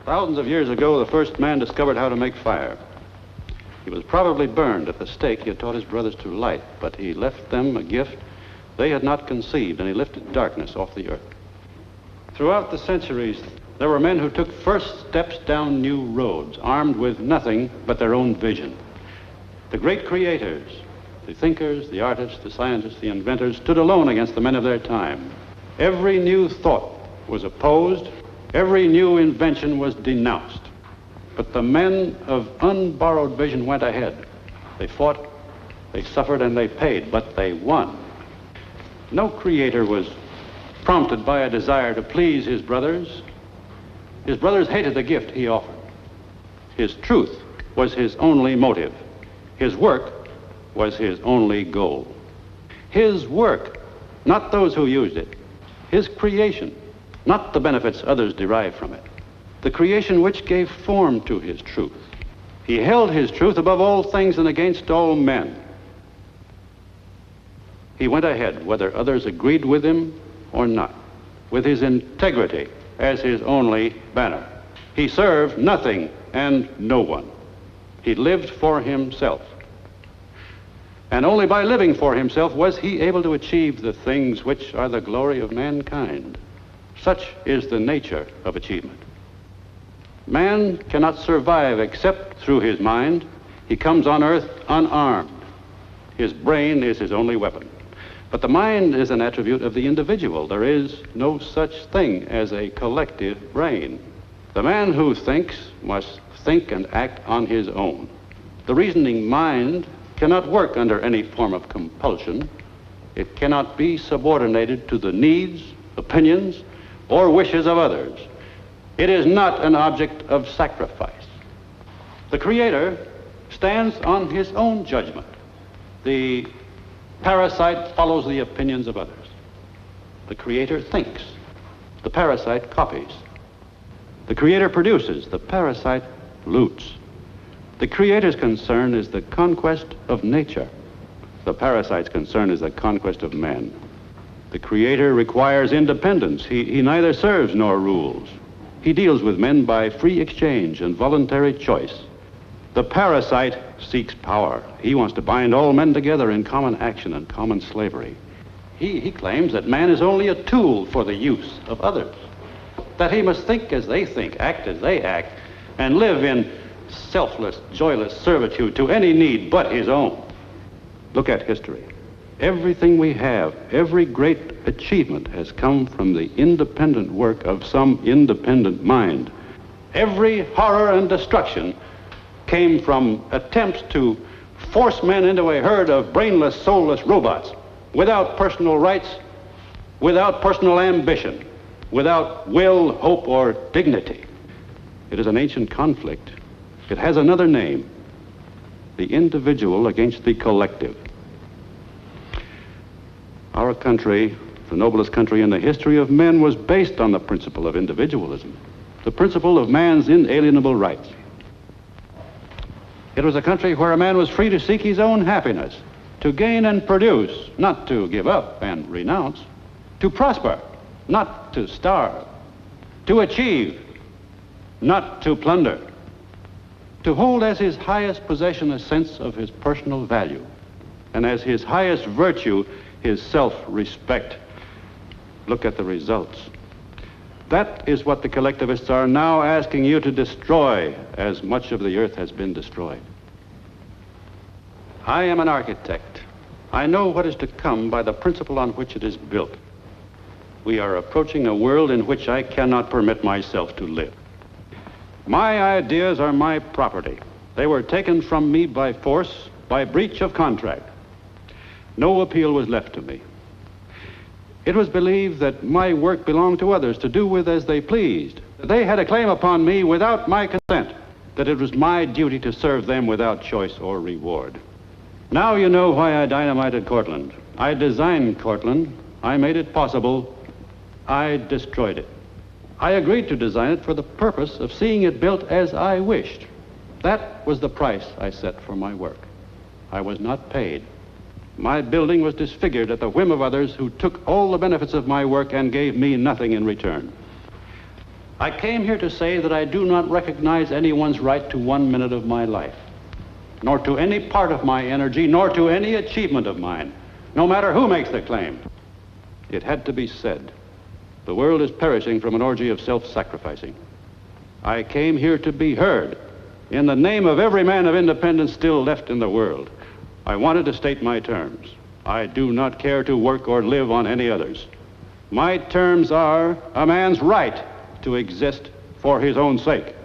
Thousands of years ago, the first man discovered how to make fire. He was probably burned at the stake he had taught his brothers to light, but he left them a gift they had not conceived, and he lifted darkness off the earth. Throughout the centuries, there were men who took first steps down new roads, armed with nothing but their own vision. The great creators, the thinkers, the artists, the scientists, the inventors, stood alone against the men of their time. Every new thought was opposed. Every new invention was denounced. But the men of unborrowed vision went ahead. They fought, they suffered, and they paid, but they won. No creator was prompted by a desire to please his brothers. His brothers hated the gift he offered. His truth was his only motive. His work was his only goal. His work, not those who used it. His creation, not the benefits others derived from it. The creation which gave form to his truth. He held his truth above all things and against all men. He went ahead, whether others agreed with him or not, with his integrity as his only banner. He served nothing and no one. He lived for himself. And only by living for himself was he able to achieve the things which are the glory of mankind. Such is the nature of achievement. Man cannot survive except through his mind. He comes on earth unarmed. His brain is his only weapon. But the mind is an attribute of the individual. There is no such thing as a collective brain. The man who thinks must think and act on his own. The reasoning mind cannot work under any form of compulsion. It cannot be subordinated to the needs, opinions, or wishes of others. It is not an object of sacrifice. The Creator stands on his own judgment. The parasite follows the opinions of others. The Creator thinks. The parasite copies. The Creator produces. The parasite loots. The Creator's concern is the conquest of nature. The parasite's concern is the conquest of man. The Creator requires independence. He neither serves nor rules. He deals with men by free exchange and voluntary choice. The parasite seeks power. He wants to bind all men together in common action and common slavery. He claims that man is only a tool for the use of others, that he must think as they think, act as they act, and live in selfless, joyless servitude to any need but his own. Look at history. Everything we have, every great achievement has come from the independent work of some independent mind. Every horror and destruction came from attempts to force men into a herd of brainless, soulless robots without personal rights, without personal ambition, without will, hope, or dignity. It is an ancient conflict. It has another name: the individual against the collective. Our country, the noblest country in the history of men, was based on the principle of individualism, the principle of man's inalienable rights. It was a country where a man was free to seek his own happiness, to gain and produce, not to give up and renounce, to prosper, not to starve, to achieve, not to plunder, to hold as his highest possession a sense of his personal value, and as his highest virtue his self-respect. Look at the results. That is what the collectivists are now asking you to destroy, as much of the earth has been destroyed. I am an architect. I know what is to come by the principle on which it is built. We are approaching a world in which I cannot permit myself to live. My ideas are my property. They were taken from me by force, by breach of contract. No appeal was left to me. It was believed that my work belonged to others to do with as they pleased. They had a claim upon me without my consent, that it was my duty to serve them without choice or reward. Now you know why I dynamited Cortland. I designed Cortland. I made it possible. I destroyed it. I agreed to design it for the purpose of seeing it built as I wished. That was the price I set for my work. I was not paid. My building was disfigured at the whim of others who took all the benefits of my work and gave me nothing in return. I came here to say that I do not recognize anyone's right to 1 minute of my life, nor to any part of my energy, nor to any achievement of mine, no matter who makes the claim. It had to be said. The world is perishing from an orgy of self-sacrificing. I came here to be heard in the name of every man of independence still left in the world. I wanted to state my terms. I do not care to work or live on any others. My terms are a man's right to exist for his own sake.